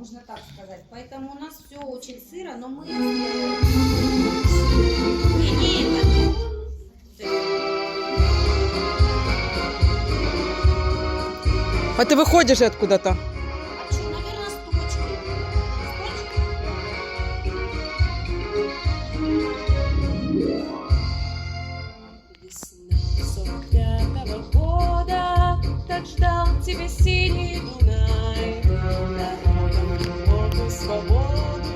можно так сказать. Поэтому у нас все очень сыро, но мы... А ты выходишь откуда-то? А что, наверное, с точки. Весна 45-го года, так ждал тебя синий Дунай. Дорогам глубокую свободу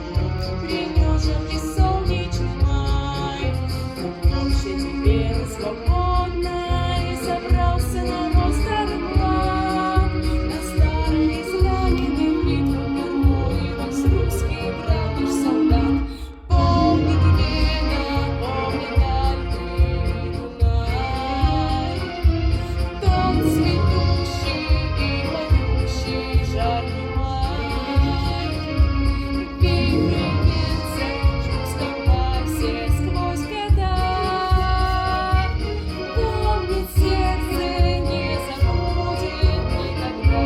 принес жаркий солнечный май. На площади белой свободной собрался народ старый млад. На старый израненный битву горой вось русский брат наш солдат. Помнит Вена, помнит Альпы Дунай. Тот цветущий и поющий жаркий май. Вихри вьются в чувствах вальсе сквозь года. Помнит сердце, не забудет никогда.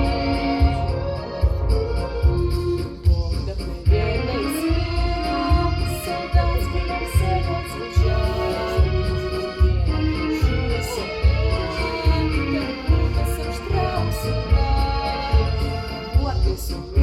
Любовь вдохновенна и смела, солдатский фальцет звучал. Вена кружилась опять, как будто сам Штраус играл. Вот и